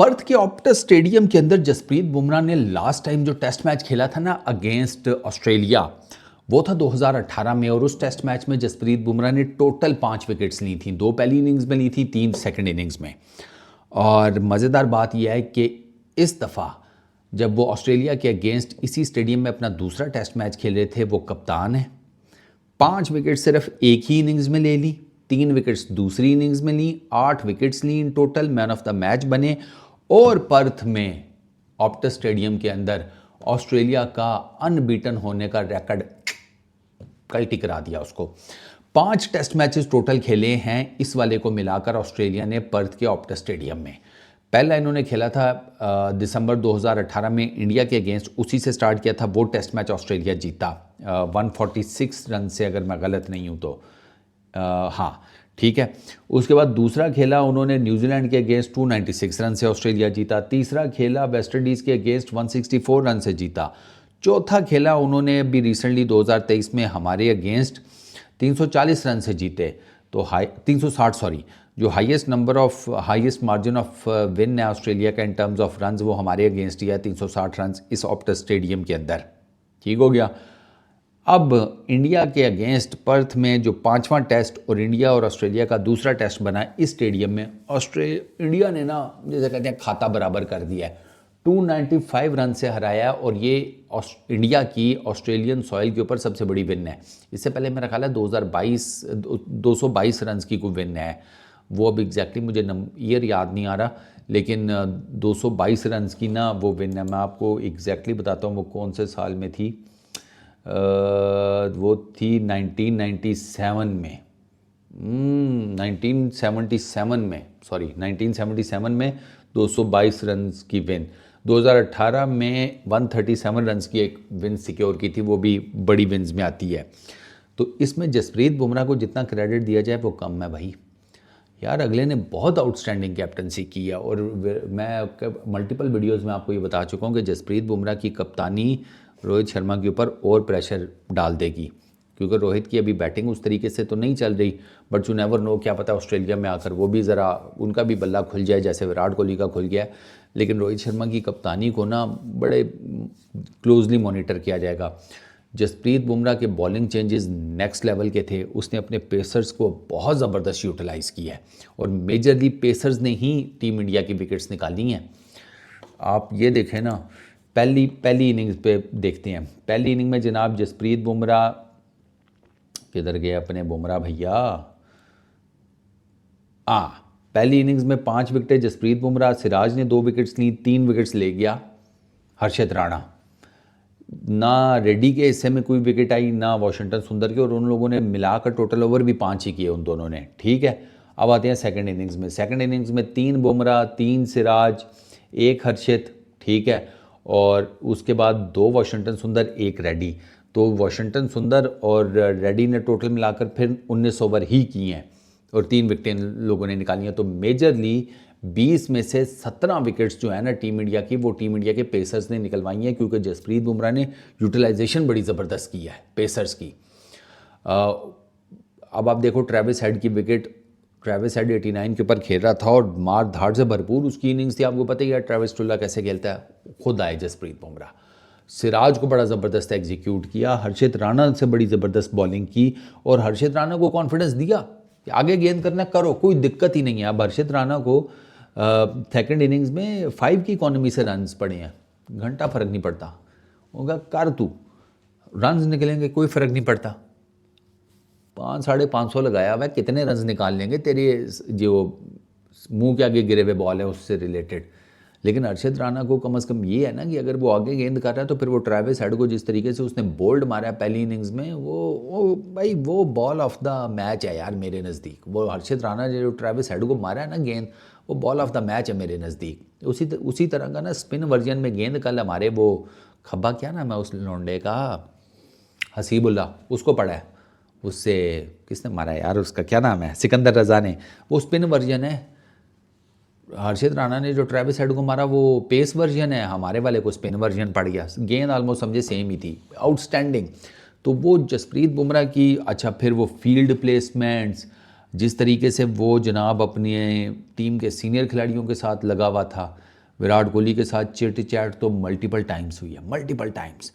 Perth के Optus stadium के अंदर जसप्रीत बुमराह ने लास्ट टाइम जो टेस्ट मैच खेला था ना अगेंस्ट ऑस्ट्रेलिया, वो था 2018 में। और उस टेस्ट मैच में जसप्रीत बुमराह ने टोटल 5 विकेट्स ली थी, 2 पहली इनिंग्स में ली थी, 3 सेकंड इनिंग्स में। और मज़ेदार बात यह है कि इस दफ़ा जब वो ऑस्ट्रेलिया के अगेंस्ट इसी स्टेडियम में अपना दूसरा टेस्ट मैच खेल रहे थे, वो कप्तान है। 5 विकेट सिर्फ एक ही इनिंग्स में ले ली, 3 विकेट्स दूसरी इनिंग्स में ली, 8 विकेट्स ली in total, man of the match बने। और पर्थ में ऑप्टस स्टेडियम के अंदर ऑस्ट्रेलिया का अनबीटन होने का रिकॉर्ड कल टिकरा दिया उसको। 5 टेस्ट मैचेस टोटल खेले हैं इस वाले को मिलाकर ऑस्ट्रेलिया ने पर्थ के ऑप्टस स्टेडियम में। पहला इन्होंने खेला था दिसंबर 2018 में इंडिया के अगेंस्ट, उसी से स्टार्ट किया था। वो टेस्ट मैच ऑस्ट्रेलिया जीता 146 रन से, अगर मैं गलत नहीं हूँ तो। हाँ ठीक है। उसके बाद दूसरा खेला उन्होंने न्यूजीलैंड के अगेंस्ट, 296 रन से ऑस्ट्रेलिया जीता। तीसरा खेला वेस्ट इंडीज़ के अगेंस्ट, 164 रन से जीता। चौथा खेला उन्होंने अभी रिसेंटली 2023 में हमारे अगेंस्ट, 340 रन से जीते। तो 360 सॉरी, जो हाईएस्ट मार्जिन ऑफ विन है ऑस्ट्रेलिया का इन टर्म्स ऑफ रन्स, वो हमारे अगेंस्ट ही है, 360 रन इस ऑप्टस स्टेडियम के अंदर। ठीक हो गया। अब इंडिया के अगेंस्ट पर्थ में जो 5वां टेस्ट और इंडिया और ऑस्ट्रेलिया का दूसरा टेस्ट बना इस स्टेडियम में, इंडिया ने ना जैसे कहते हैं खाता बराबर कर दिया है, 295 रन से हराया। और ये इंडिया की ऑस्ट्रेलियन सॉइल के ऊपर सबसे बड़ी विन है। इससे पहले मेरा ख्याल है 222 रन की कोई विन है, वो अब एग्जैक्टली मुझे ईयर याद नहीं आ रहा, लेकिन 222 रन की ना वो विन है। मैं आपको एग्जैक्टली बताता हूँ वो कौन से साल में थी। वो थी 1997 में, 1977 में 222 रन की विन। 2018 में 137 रन की एक विन सिक्योर की थी, वो भी बड़ी विन्स में आती है। तो इसमें जसप्रीत बुमराह को जितना क्रेडिट दिया जाए वो कम है भाई। यार अगले ने बहुत आउटस्टैंडिंग कैप्टनसी की है। और मैं मल्टीपल वीडियोस में आपको ये बता चुका हूँ कि जसप्रीत बुमराह की कप्तानी रोहित शर्मा के ऊपर और प्रेशर डाल देगी, क्योंकि रोहित की अभी बैटिंग उस तरीके से तो नहीं चल रही। बट यू नेवर नो, क्या पता ऑस्ट्रेलिया में आकर वो भी ज़रा उनका भी बल्ला खुल जाए जैसे विराट कोहली का खुल गया। लेकिन रोहित शर्मा की कप्तानी को ना बड़े क्लोजली मॉनिटर किया जाएगा। जसप्रीत बुमराह के बॉलिंग चेंजेस नेक्स्ट लेवल के थे। उसने अपने पेसर्स को बहुत ज़बरदस्त यूटिलाइज़ किया है और मेजरली पेसर्स ने ही टीम इंडिया की विकेट्स निकाली हैं। आप ये देखें ना, पहली इनिंग्स पे देखते हैं। पहली इनिंग में जनाब जसप्रीत बुमराह, किधर गए अपने बुमराह भैया, पहली इनिंग्स में 5 विकेटें जसप्रीत बुमराह, सिराज ने 2 विकेट्स ली, 3 विकेट्स ले गया हर्षित राणा। ना रेड्डी के हिस्से में कोई विकेट आई, ना वॉशिंगटन सुंदर के, और उन लोगों ने मिलाकर टोटल ओवर भी 5 ही किए उन दोनों ने। ठीक है। अब आते हैं सेकंड इनिंग्स में। सेकंड इनिंग्स में 3 बुमराह, 3 सिराज, 1 हर्षित, ठीक है, और उसके बाद 2 वॉशिंगटन सुंदर, 1 रेड्डी। तो वॉशिंगटन सुंदर और रेड्डी ने टोटल मिलाकर फिर 19 ओवर ही किए हैं और 3 विकेटें लोगों ने निकाली हैं। तो मेजरली 20 में से 17 विकेट्स जो है ना टीम इंडिया की, वो टीम इंडिया के पेसर्स ने निकलवाई हैं, क्योंकि जसप्रीत बुमराह ने यूटिलाइजेशन बड़ी ज़बरदस्त की है पेसर्स की। अब आप देखो ट्रेविस हेड की विकेट, ट्रेविस हेड 89 के ऊपर खेल रहा था और मार धाड़ से भरपूर उसकी इनिंग्स थी। आपको पता ही है ट्रेविस टुल्ला कैसे खेलता है, खुद आए जसप्रीत बुमराह। सिराज को बड़ा ज़बरदस्त एग्जीक्यूट किया, हर्षित राणा से बड़ी ज़बरदस्त बॉलिंग की और हर्षित राणा को कॉन्फिडेंस दिया कि आगे गेंद करना करो, कोई दिक्कत ही नहीं है। अब हर्षित राणा को सेकंड इनिंग्स में 5 की इकॉनमी से रन्स पड़े हैं, घंटा फ़र्क नहीं पड़ता, होगा कर तू, रन्स निकलेंगे कोई फ़र्क नहीं पड़ता। 500-550 लगाया हुआ है, कितने रन्स निकाल लेंगे तेरे जो मुंह के आगे गिरे हुए बॉल है उससे रिलेटेड। लेकिन हर्षित राणा को कम से कम ये है ना कि अगर वो आगे गेंद कर रहा है तो फिर वो ट्रेविस हेड को जिस तरीके से उसने बोल्ड मारा है पहली इनिंग्स में, वो भाई वो बॉल ऑफ द मैच है यार मेरे नज़दीक। वो हर्षित राणा जो ट्रेविस हेड को मारा है ना गेंद, वो बॉल ऑफ द मैच है मेरे नज़दीक। उसी तरह का ना स्पिन वर्जन में गेंद कल हमारे वो खब्बा, क्या नाम है उस लोंडे का, हसीबुल्ला, उसको पड़ा है। उससे किसने मारा यार, उसका क्या नाम है, सिकंदर रज़ा ने, वो स्पिन वर्जन है। हर्षित राणा ने जो ट्रेविस हेड को मारा वो पेस वर्जन है, हमारे वाले को स्पिन वर्जन पड़ गया। गेंद ऑलमोस्ट समझे सेम ही थी, आउटस्टैंडिंग। तो वो जसप्रीत बुमराह की, अच्छा फिर वो फील्ड प्लेसमेंट्स, जिस तरीके से वो जनाब अपने टीम के सीनियर खिलाड़ियों के साथ लगा हुआ था, विराट कोहली के साथ चिट चैट तो मल्टीपल टाइम्स हुई है, मल्टीपल टाइम्स।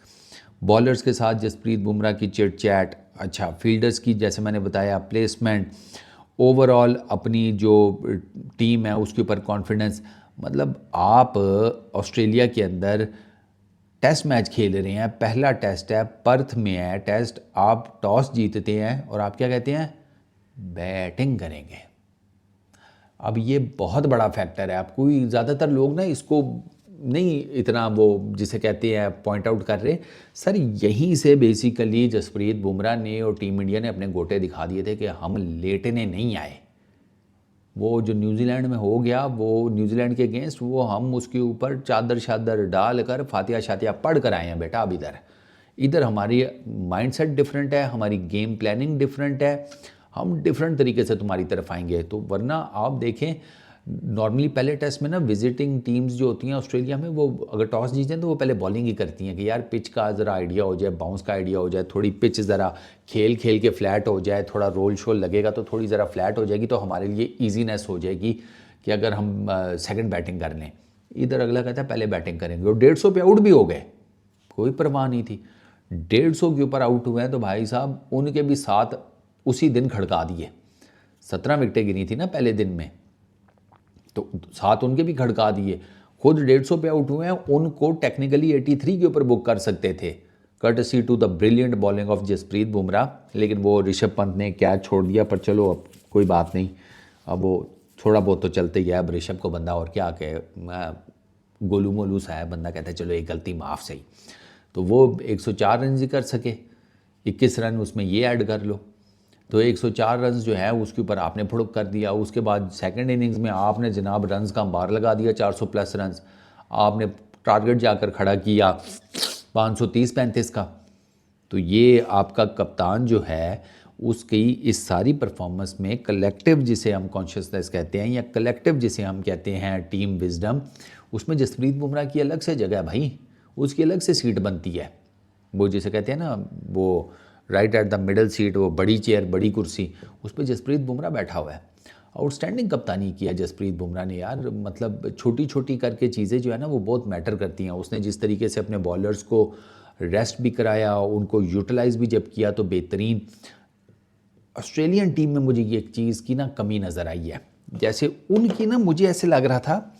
बॉलर्स के साथ जसप्रीत बुमराह की चिट चैट, अच्छा फील्डर्स की जैसे मैंने बताया प्लेसमेंट, ओवरऑल अपनी जो टीम है उसके ऊपर कॉन्फिडेंस। मतलब आप ऑस्ट्रेलिया के अंदर टेस्ट मैच खेल रहे हैं, पहला टेस्ट है, पर्थ में है टेस्ट, आप टॉस जीतते हैं और आप क्या कहते हैं, बैटिंग करेंगे। अब ये बहुत बड़ा फैक्टर है, आपको ज़्यादातर लोग ना इसको नहीं इतना वो जिसे कहते हैं पॉइंट आउट कर रहे। सर यहीं से बेसिकली जसप्रीत बुमराह ने और टीम इंडिया ने अपने गोटे दिखा दिए थे कि हम लेटने नहीं आए। वो जो न्यूजीलैंड में हो गया, वो न्यूजीलैंड के अगेंस्ट, वो हम उसके ऊपर चादर शादर डाल कर फातिहा शातिहा पढ़ कर आए हैं बेटा। अब इधर हमारी माइंडसेट डिफरेंट है, हमारी गेम प्लानिंग डिफरेंट है, हम डिफरेंट तरीके से तुम्हारी तरफ आएंगे। तो वरना आप देखें नॉर्मली पहले टेस्ट में ना विजिटिंग टीम्स जो होती हैं ऑस्ट्रेलिया में, वो अगर टॉस जीतें तो वो पहले बॉलिंग ही करती हैं कि यार पिच का ज़रा आइडिया हो जाए, बाउंस का आइडिया हो जाए, थोड़ी पिच ज़रा खेल खेल के फ्लैट हो जाए, थोड़ा रोल शोल लगेगा तो थोड़ी ज़रा फ्लैट हो जाएगी, तो हमारे लिए ईजीनेस हो जाएगी कि अगर हम सेकंड बैटिंग कर लें। इधर अगला कहता है पहले बैटिंग करेंगे, और 150 पे आउट भी हो गए, कोई परवाह नहीं थी। 150 के ऊपर आउट हुए हैं तो भाई साहब उनके भी साथ उसी दिन खड़का दिए। 17 विकेटें गिनी थी ना पहले दिन में, तो साथ उनके भी खड़का दिए। खुद 150 पे आउट हुए हैं, उनको टेक्निकली 83 के ऊपर बुक कर सकते थे, courtesy to the brilliant bowling of Jasprit Bumrah. लेकिन वो ऋषभ पंत ने कैच छोड़ दिया, पर चलो अब कोई बात नहीं, अब वो थोड़ा बहुत तो चलते गया। अब ऋषभ को बंदा और क्या कहे, गोलू मोलू सा है, बंदा कहता है चलो एक गलती माफ़ सही। तो वो 104 रन ही कर सके, 21 रन उसमें ये ऐड कर लो, तो 104 रन जो है उसके ऊपर आपने फुड़क कर दिया। उसके बाद सेकंड इनिंग्स में आपने जनाब रन्स का अंबार लगा दिया, 400 प्लस रन्स आपने टारगेट जाकर खड़ा किया 530-35 का। तो ये आपका कप्तान जो है उसकी इस सारी परफॉर्मेंस में कलेक्टिव जिसे हम कॉन्शियसनेस कहते हैं या कलेक्टिव जिसे हम कहते हैं टीम विजडम, उसमें जसप्रीत बुमराह की अलग से जगह है भाई, उसकी अलग से सीट बनती है। वो जिसे कहते हैं ना वो right at the middle seat, वो बड़ी चेयर बड़ी कुर्सी, उस पर जसप्रीत बुमराह बैठा हुआ है। आउटस्टैंडिंग कप्तानी किया जसप्रीत बुमराह ने यार, मतलब छोटी छोटी करके चीज़ें जो है ना वो बहुत मैटर करती हैं। उसने जिस तरीके से अपने बॉलर्स को रेस्ट भी कराया, उनको यूटिलाइज भी जब किया तो बेहतरीन। ऑस्ट्रेलियन टीम में मुझे ये एक चीज़ की ना कमी नज़र आई है, जैसे उनकी ना मुझे ऐसे लग रहा था,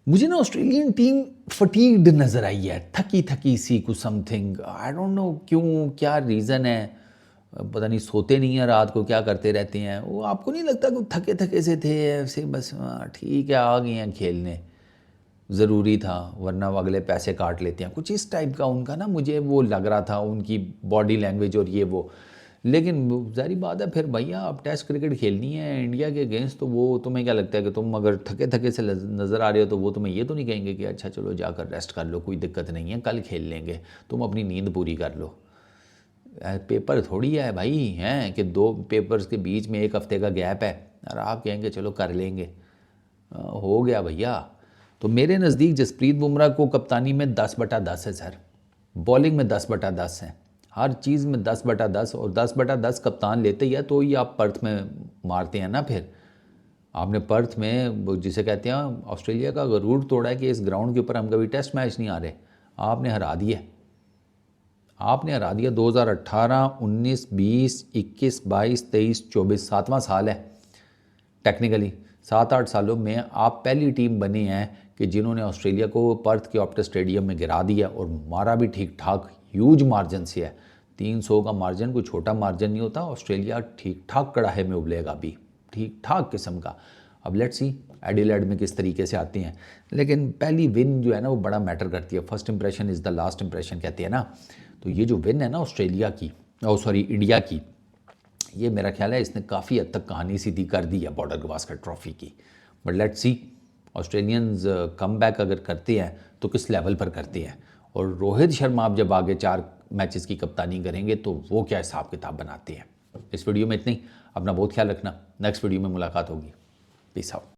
मुझे ना ऑस्ट्रेलियन टीम फटीग्ड नज़र आई है, थकी थकी सी कुछ समथिंग, आई डोंट नो क्यों, क्या रीज़न है, पता नहीं सोते नहीं हैं रात को, क्या करते रहते हैं वो। आपको नहीं लगता कि थके थके से थे ऐसे, बस ठीक है आ गए हैं खेलने, ज़रूरी था वरना वो अगले पैसे काट लेते हैं, कुछ इस टाइप का उनका ना मुझे वो लग रहा था, उनकी बॉडी लैंग्वेज और ये वो। लेकिन जारी बात है फिर भैया अब टेस्ट क्रिकेट खेलनी है इंडिया के अगेंस्ट, तो वो तुम्हें क्या लगता है कि तुम अगर थके थके से नज़र आ रहे हो तो वो तुम्हें ये तो नहीं कहेंगे कि अच्छा चलो जाकर रेस्ट कर लो, कोई दिक्कत नहीं है, कल खेल लेंगे, तुम अपनी नींद पूरी कर लो। पेपर थोड़ी है भाई, हैं कि 2 पेपर्स के बीच में 1 हफ्ते का गैप है और आप कहेंगे चलो कर लेंगे, हो गया भैया। तो मेरे नज़दीक जसप्रीत बुमराह को कप्तानी में 10/10 है सर, बॉलिंग में 10/10 है, हर चीज़ में 10/10, और 10/10 कप्तान लेते ही है तो ही आप पर्थ में मारते हैं ना। फिर आपने पर्थ में जिसे कहते हैं ऑस्ट्रेलिया का गरूर तोड़ा है कि इस ग्राउंड के ऊपर हम कभी टेस्ट मैच नहीं आ रहे, आपने हरा दिया, आपने हरा दिया। 2018, 19, 20, 21, 22, 23, 24 7वां साल है टेक्निकली, 7-8 सालों में आप पहली टीम बनी हैं कि जिन्होंने ऑस्ट्रेलिया को पर्थ के ऑप्टस स्टेडियम में गिरा दिया और मारा भी ठीक ठाक, ह्यूज मार्जिन से है। 300 का मार्जिन कोई छोटा मार्जिन नहीं होता। ऑस्ट्रेलिया ठीक ठाक कड़ाहे में उबलेगा भी, ठीक ठाक किस्म का। अब लेट्स सी एडिलेड में किस तरीके से आते हैं, लेकिन पहली विन जो है ना वो बड़ा मैटर करती है। First impression is the last impression कहते हैं ना, तो ये जो विन है ना ऑस्ट्रेलिया की, इंडिया की, ये मेरा ख्याल है इसने काफ़ी हद तक कहानी सीधी कर दी है बॉर्डर गवास्कर ट्रॉफी की। But let's see Australians come back अगर करते हैं तो किस लेवल पर करते हैं, और रोहित शर्मा आप जब आगे 4 मैचेस की कप्तानी करेंगे तो वो क्या हिसाब किताब बनाते हैं। इस वीडियो में इतनी, अपना बहुत ख्याल रखना, नेक्स्ट वीडियो में मुलाकात होगी, पीस आउट।